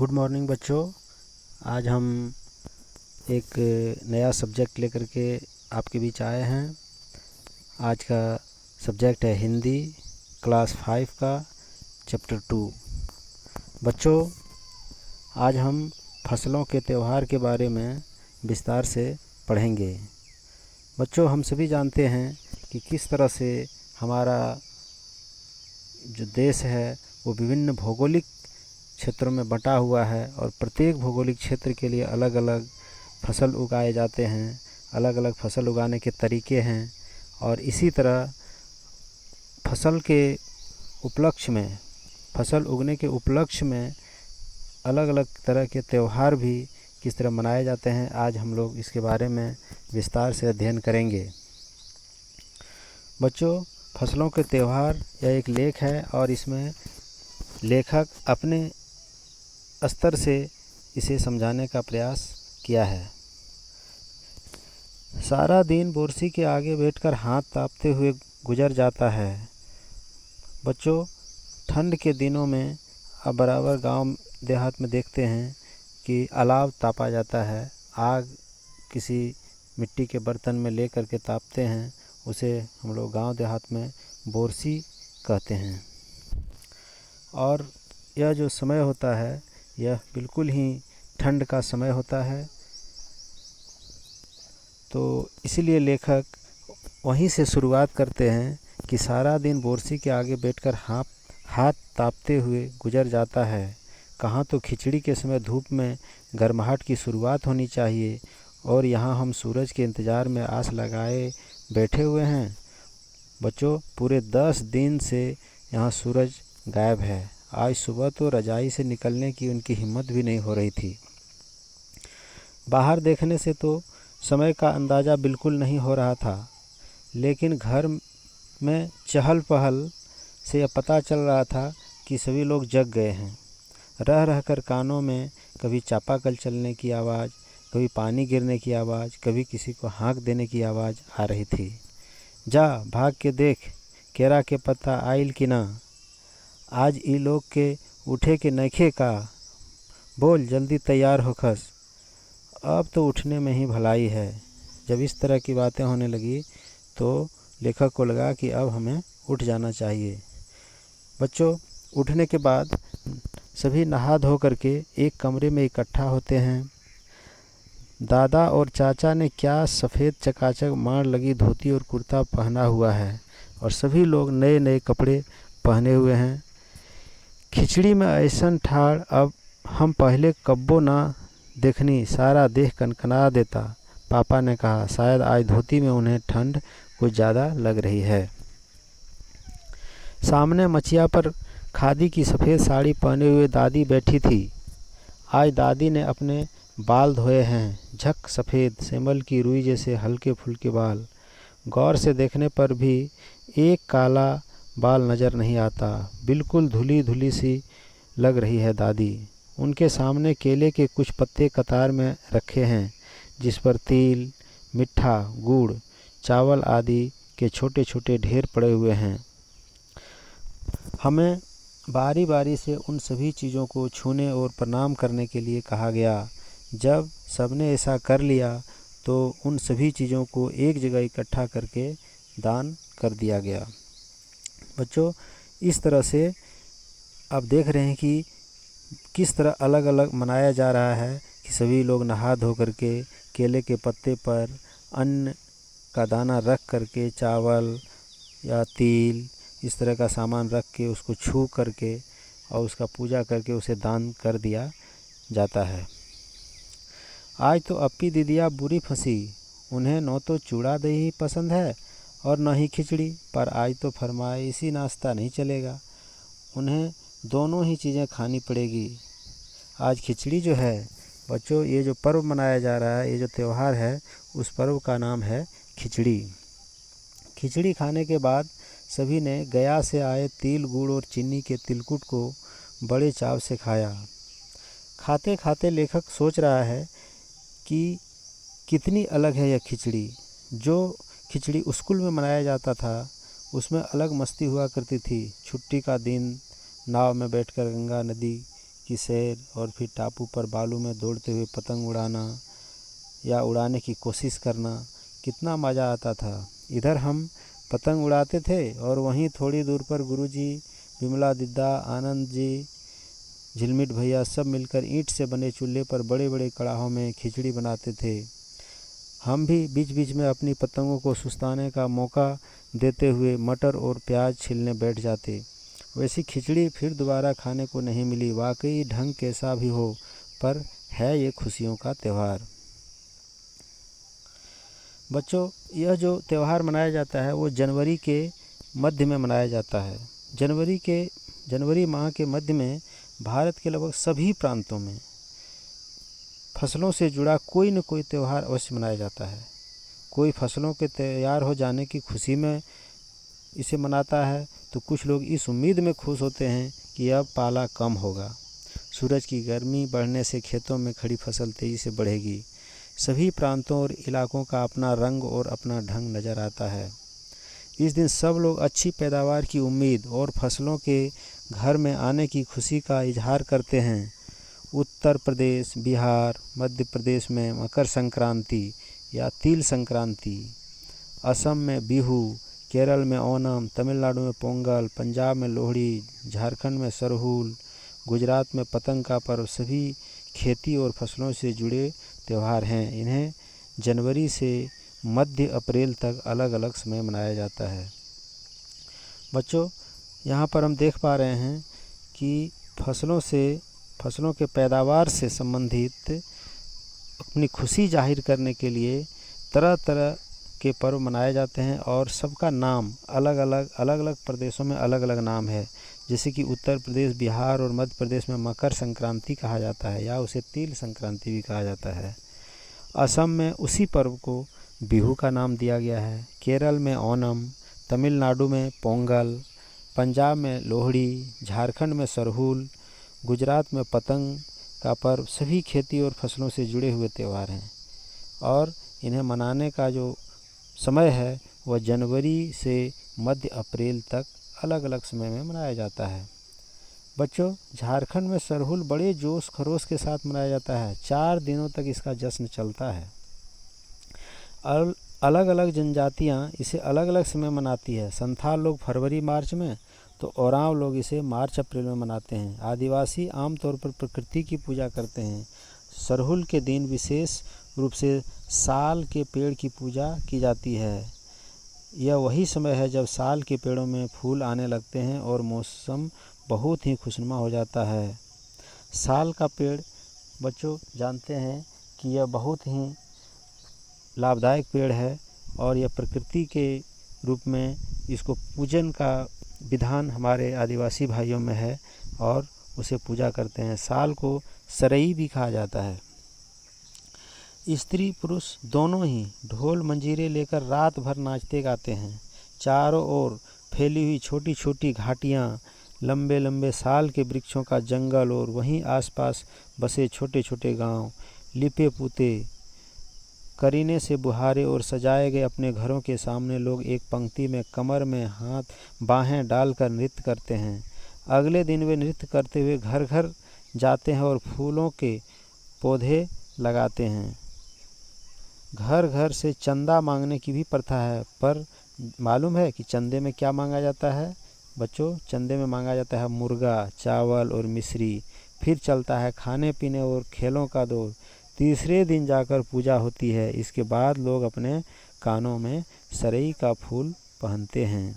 Good morning बच्चों। आज हम एक नया सब्जेक्ट लेकर के आपके बीच आए हैं। आज का सब्जेक्ट है हिंदी क्लास 5 का चैप्टर 2। बच्चों, आज हम फसलों के त्यौहार के बारे में विस्तार से पढ़ेंगे। बच्चों, हम सभी जानते हैं कि किस तरह से हमारा जो देश है वो विभिन्न भौगोलिक क्षेत्रों में बंटा हुआ है और प्रत्येक भौगोलिक क्षेत्र के लिए अलग अलग फसल उगाए जाते हैं, अलग अलग फसल उगाने के तरीके हैं। और इसी तरह फसल उगने के उपलक्ष्य में अलग अलग तरह के त्यौहार भी किस तरह मनाए जाते हैं, आज हम लोग इसके बारे में विस्तार से अध्ययन करेंगे। बच्चों, फसलों के त्यौहार यह एक लेख है और इसमें लेखक अपने स्तर से इसे समझाने का प्रयास किया है। सारा दिन बोरसी के आगे बैठकर हाथ तापते हुए गुजर जाता है। बच्चों, ठंड के दिनों में अब बराबर गांव देहात में देखते हैं कि अलाव तापा जाता है। आग किसी मिट्टी के बर्तन में ले करके तापते हैं, उसे हम लोग गांव देहात में बोरसी कहते हैं। और यह जो समय होता है यह बिल्कुल ही ठंड का समय होता है, तो इसीलिए लेखक वहीं से शुरुआत करते हैं कि सारा दिन बोरसी के आगे बैठकर हाथ तापते हुए गुजर जाता है। कहाँ तो खिचड़ी के समय धूप में गर्माहट की शुरुआत होनी चाहिए और यहाँ हम सूरज के इंतज़ार में आस लगाए बैठे हुए हैं। बच्चों, पूरे 10 दिन से यहाँ सूरज गायब है। आज सुबह तो रजाई से निकलने की उनकी हिम्मत भी नहीं हो रही थी। बाहर देखने से तो समय का अंदाज़ा बिल्कुल नहीं हो रहा था, लेकिन घर में चहल पहल से यह पता चल रहा था कि सभी लोग जग गए हैं। रह रहकर कानों में कभी चापाकल चलने की आवाज़, कभी पानी गिरने की आवाज़, कभी किसी को हाँक देने की आवाज़ आ रही थी। जा भाग के देख, केरा के पत्ता आइल कि ना, आज ई लोग के उठे के नइखे का, बोल जल्दी तैयार होखस, अब तो उठने में ही भलाई है। जब इस तरह की बातें होने लगी तो लेखक को लगा कि अब हमें उठ जाना चाहिए। बच्चों, उठने के बाद सभी नहा धो करके एक कमरे में इकट्ठा होते हैं। दादा और चाचा ने क्या सफ़ेद चकाचक मार लगी धोती और कुर्ता पहना हुआ है और सभी लोग नए नए कपड़े पहने हुए हैं। खिचड़ी में ऐसन ठाड़ अब हम पहले कब्बो ना देखनी, सारा देह कनकना देता, पापा ने कहा। शायद आज धोती में उन्हें ठंड कुछ ज़्यादा लग रही है। सामने मचिया पर खादी की सफ़ेद साड़ी पहने हुए दादी बैठी थी। आज दादी ने अपने बाल धोए हैं, झक सफ़ेद सेमल की रुई जैसे हल्के फुल्के बाल। गौर से देखने पर भी एक काला बाल नज़र नहीं आता, बिल्कुल धुली धुली सी लग रही है दादी। उनके सामने केले के कुछ पत्ते कतार में रखे हैं, जिस पर तिल, मिठा, गुड़, चावल आदि के छोटे छोटे ढेर पड़े हुए हैं। हमें बारी बारी से उन सभी चीज़ों को छूने और प्रणाम करने के लिए कहा गया। जब सबने ऐसा कर लिया तो उन सभी चीज़ों को एक जगह इकट्ठा करके दान कर दिया गया। बच्चों, इस तरह से अब देख रहे हैं कि किस तरह अलग अलग मनाया जा रहा है कि सभी लोग नहा धो करके केले के पत्ते पर अन्न का दाना रख करके, चावल या तिल इस तरह का सामान रख के उसको छू करके और उसका पूजा करके उसे दान कर दिया जाता है। आज तो अप्पी दीदिया बुरी फंसी, उन्हें न तो चूड़ा दही पसंद है और न ही खिचड़ी, पर आज तो फरमाइशी नाश्ता नहीं चलेगा, उन्हें दोनों ही चीज़ें खानी पड़ेगी। आज खिचड़ी जो है बच्चों, ये जो पर्व मनाया जा रहा है, ये जो त्यौहार है, उस पर्व का नाम है खिचड़ी। खिचड़ी खाने के बाद सभी ने गया से आए तिल, गुड़ और चीनी के तिलकुट को बड़े चाव से खाया। खाते खाते लेखक सोच रहा है कि कितनी अलग है यह खिचड़ी। जो खिचड़ी स्कूल में मनाया जाता था उसमें अलग मस्ती हुआ करती थी। छुट्टी का दिन नाव में बैठकर गंगा नदी की सैर और फिर टापू पर बालू में दौड़ते हुए पतंग उड़ाना या उड़ाने की कोशिश करना कितना मज़ा आता था। इधर हम पतंग उड़ाते थे और वहीं थोड़ी दूर पर गुरुजी, विमला दीदा, आनंद जी, झिलमिट भैया सब मिलकर ईंट से बने चूल्हे पर बड़े बड़े कड़ाहों में खिचड़ी बनाते थे। हम भी बीच बीच में अपनी पतंगों को सुस्ताने का मौका देते हुए मटर और प्याज छीलने बैठ जाते। वैसी खिचड़ी फिर दोबारा खाने को नहीं मिली। वाकई ढंग कैसा भी हो, पर है ये खुशियों का त्यौहार। बच्चों, यह जो त्यौहार मनाया जाता है वो जनवरी के मध्य में मनाया जाता है। जनवरी माह के मध्य में भारत के लगभग सभी प्रांतों में फसलों से जुड़ा कोई न कोई त्यौहार अवश्य मनाया जाता है। कोई फसलों के तैयार हो जाने की खुशी में इसे मनाता है, तो कुछ लोग इस उम्मीद में खुश होते हैं कि अब पाला कम होगा, सूरज की गर्मी बढ़ने से खेतों में खड़ी फसल तेज़ी से बढ़ेगी। सभी प्रांतों और इलाकों का अपना रंग और अपना ढंग नज़र आता है। इस दिन सब लोग अच्छी पैदावार की उम्मीद और फसलों के घर में आने की खुशी का इजहार करते हैं। उत्तर प्रदेश, बिहार, मध्य प्रदेश में मकर संक्रांति या तिल संक्रांति, असम में बिहू, केरल में ओणम, तमिलनाडु में पोंगल, पंजाब में लोहड़ी, झारखंड में सरहुल, गुजरात में पतंग का पर्व सभी खेती और फसलों से जुड़े त्यौहार हैं। इन्हें जनवरी से मध्य अप्रैल तक अलग अलग समय मनाया जाता है। बच्चों, यहाँ पर हम देख पा रहे हैं कि फसलों के पैदावार से संबंधित अपनी खुशी जाहिर करने के लिए तरह तरह के पर्व मनाए जाते हैं और सबका नाम अलग अलग प्रदेशों में अलग अलग नाम है। जैसे कि उत्तर प्रदेश, बिहार और मध्य प्रदेश में मकर संक्रांति कहा जाता है या उसे तिल संक्रांति भी कहा जाता है। असम में उसी पर्व को बिहू का नाम दिया गया है। केरल में ओणम, तमिलनाडु में पोंगल, पंजाब में लोहड़ी, झारखंड में सरहुल, गुजरात में पतंग का पर्व सभी खेती और फसलों से जुड़े हुए त्यौहार हैं और इन्हें मनाने का जो समय है वह जनवरी से मध्य अप्रैल तक अलग अलग समय में मनाया जाता है। बच्चों, झारखंड में सरहुल बड़े जोश खरोश के साथ मनाया जाता है। 4 दिनों तक इसका जश्न चलता है। अलग अलग जनजातियां इसे अलग अलग समय मनाती है। संथाल लोग फरवरी मार्च में, तो ओरांव लोग इसे मार्च अप्रैल में मनाते हैं। आदिवासी आमतौर पर प्रकृति की पूजा करते हैं। सरहुल के दिन विशेष रूप से साल के पेड़ की पूजा की जाती है। यह वही समय है जब साल के पेड़ों में फूल आने लगते हैं और मौसम बहुत ही खुशनुमा हो जाता है। साल का पेड़ बच्चों जानते हैं कि यह बहुत ही लाभदायक पेड़ है और यह प्रकृति के रूप में इसको पूजन का विधान हमारे आदिवासी भाइयों में है और उसे पूजा करते हैं। साल को सरई भी कहा जाता है। स्त्री पुरुष दोनों ही ढोल मंजीरे लेकर रात भर नाचते गाते हैं। चारों ओर फैली हुई छोटी छोटी घाटियाँ, लंबे लंबे साल के वृक्षों का जंगल और वहीं आसपास बसे छोटे छोटे गांव, लिपे पुते करीने से बुहारे और सजाए गए अपने घरों के सामने लोग एक पंक्ति में कमर में हाथ बाहें डालकर नृत्य करते हैं। अगले दिन वे नृत्य करते हुए घर घर जाते हैं और फूलों के पौधे लगाते हैं। घर घर से चंदा मांगने की भी प्रथा है, पर मालूम है कि चंदे में क्या मांगा जाता है? बच्चों, चंदे में मांगा जाता है मुर्गा, चावल और मिश्री। फिर चलता है खाने पीने और खेलों का दौर। तीसरे दिन जाकर पूजा होती है। इसके बाद लोग अपने कानों में सरई का फूल पहनते हैं।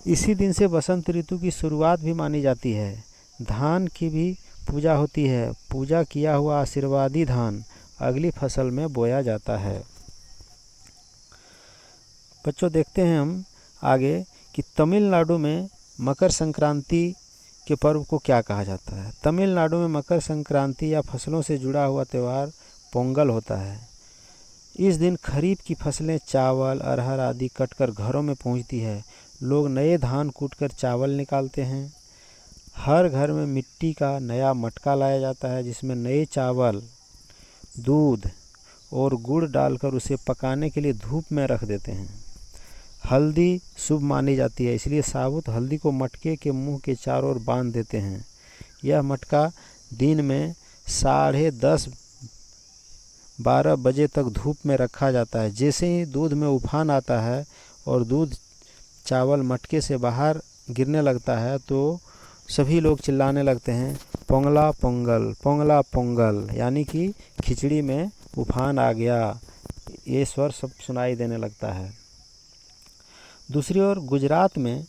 इसी दिन से बसंत ऋतु की शुरुआत भी मानी जाती है। धान की भी पूजा होती है। पूजा किया हुआ आशीर्वादी धान अगली फसल में बोया जाता है। बच्चों, देखते हैं हम आगे कि तमिलनाडु में मकर संक्रांति के पर्व को क्या कहा जाता है। तमिलनाडु में मकर संक्रांति या फसलों से जुड़ा हुआ त्यौहार पोंगल होता है। इस दिन खरीफ की फसलें चावल, अरहर आदि कटकर घरों में पहुंचती है। लोग नए धान कूटकर चावल निकालते हैं। हर घर में मिट्टी का नया मटका लाया जाता है जिसमें नए चावल, दूध और गुड़ डालकर उसे पकाने के लिए धूप में रख देते हैं। हल्दी शुभ मानी जाती है, इसलिए साबुत हल्दी को मटके के मुंह के चारों ओर बांध देते हैं। यह मटका दिन में 10:30-12 बजे तक धूप में रखा जाता है। जैसे ही दूध में उफान आता है और दूध चावल मटके से बाहर गिरने लगता है तो सभी लोग चिल्लाने लगते हैं, पोंगला पोंगल, पोंगला पोंगल, यानी कि खिचड़ी में उफान आ गया। ये स्वर सब सुनाई देने लगता है। दूसरी ओर गुजरात में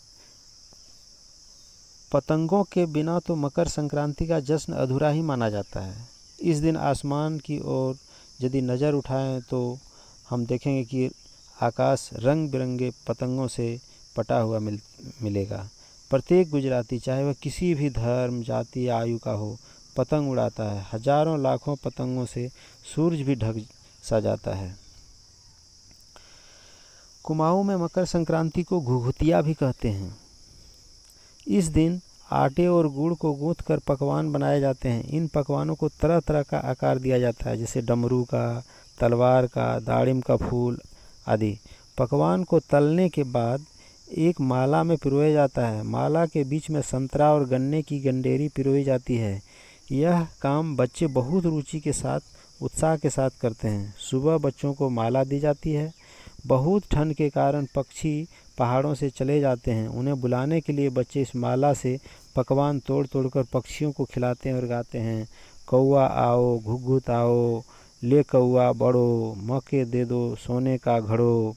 पतंगों के बिना तो मकर संक्रांति का जश्न अधूरा ही माना जाता है। इस दिन आसमान की ओर यदि नज़र उठाएं तो हम देखेंगे कि आकाश रंग बिरंगे पतंगों से पटा हुआ मिलेगा। प्रत्येक गुजराती, चाहे वह किसी भी धर्म, जाति या आयु का हो, पतंग उड़ाता है। हजारों लाखों पतंगों से सूरज भी ढक सा जाता है। कुमाऊं में मकर संक्रांति को घुघुतिया भी कहते हैं। इस दिन आटे और गुड़ को गूंथ कर पकवान बनाए जाते हैं। इन पकवानों को तरह तरह का आकार दिया जाता है, जैसे डमरू का, तलवार का, दाड़िम का फूल आदि। पकवान को तलने के बाद एक माला में पिरोया जाता है। माला के बीच में संतरा और गन्ने की गंडेरी पिरोई जाती है। यह काम बच्चे बहुत रुचि के साथ, उत्साह के साथ करते हैं। सुबह बच्चों को माला दी जाती है। बहुत ठंड के कारण पक्षी पहाड़ों से चले जाते हैं। उन्हें बुलाने के लिए बच्चे इस माला से पकवान तोड़ तोड़ कर पक्षियों को खिलाते हैं और गाते हैं, कौआ आओ, घुघुत आओ, ले कौआ बड़ो, मके दे दो सोने का घड़ो,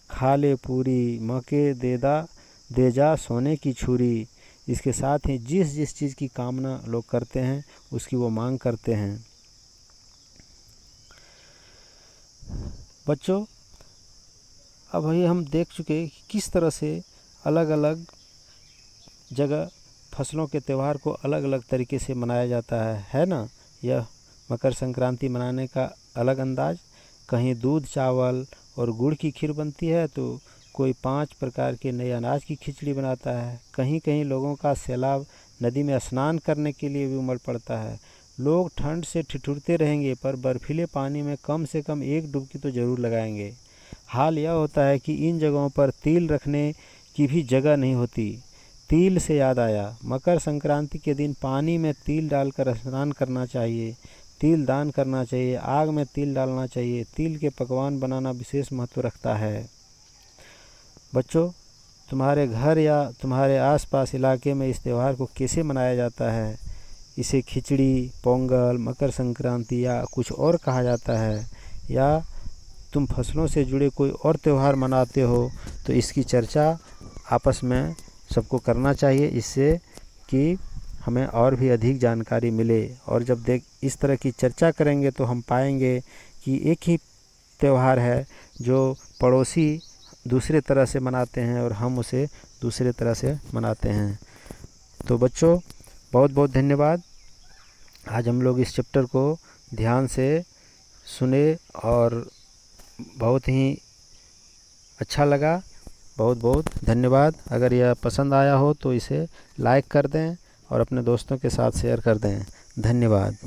खा ले पूरी, मके दे जा सोने की छुरी। इसके साथ ही जिस जिस चीज़ की कामना लोग करते हैं उसकी वो मांग करते हैं। बच्चों, अब वही हम देख चुके कि किस तरह से अलग अलग जगह फसलों के त्यौहार को अलग अलग तरीके से मनाया जाता है ना। यह मकर संक्रांति मनाने का अलग अंदाज। कहीं दूध, चावल और गुड़ की खीर बनती है तो कोई 5 प्रकार के नए अनाज की खिचड़ी बनाता है। कहीं कहीं लोगों का सैलाब नदी में स्नान करने के लिए भी उमड़ पड़ता है। लोग ठंड से ठिठुरते रहेंगे पर बर्फीले पानी में कम से कम एक डुबकी तो ज़रूर लगाएंगे। हाल यह होता है कि इन जगहों पर तिल रखने की भी जगह नहीं होती। तिल से याद आया, मकर संक्रांति के दिन पानी में तिल डालकर स्नान करना चाहिए, तिल दान करना चाहिए, आग में तिल डालना चाहिए। तिल के पकवान बनाना विशेष महत्व रखता है। बच्चों, तुम्हारे घर या तुम्हारे आसपास इलाके में इस त्यौहार को कैसे मनाया जाता है? इसे खिचड़ी, पोंगल, मकर संक्रांति या कुछ और कहा जाता है, या तुम फसलों से जुड़े कोई और त्यौहार मनाते हो, तो इसकी चर्चा आपस में सबको करना चाहिए, इससे कि हमें और भी अधिक जानकारी मिले। और जब इस तरह की चर्चा करेंगे तो हम पाएंगे कि एक ही त्यौहार है जो पड़ोसी दूसरे तरह से मनाते हैं और हम उसे दूसरे तरह से मनाते हैं। तो बच्चों, बहुत बहुत धन्यवाद। आज हम लोग इस चैप्टर को ध्यान से सुने और बहुत ही अच्छा लगा। बहुत बहुत धन्यवाद। अगर यह पसंद आया हो तो इसे लाइक कर दें और अपने दोस्तों के साथ शेयर कर दें। धन्यवाद।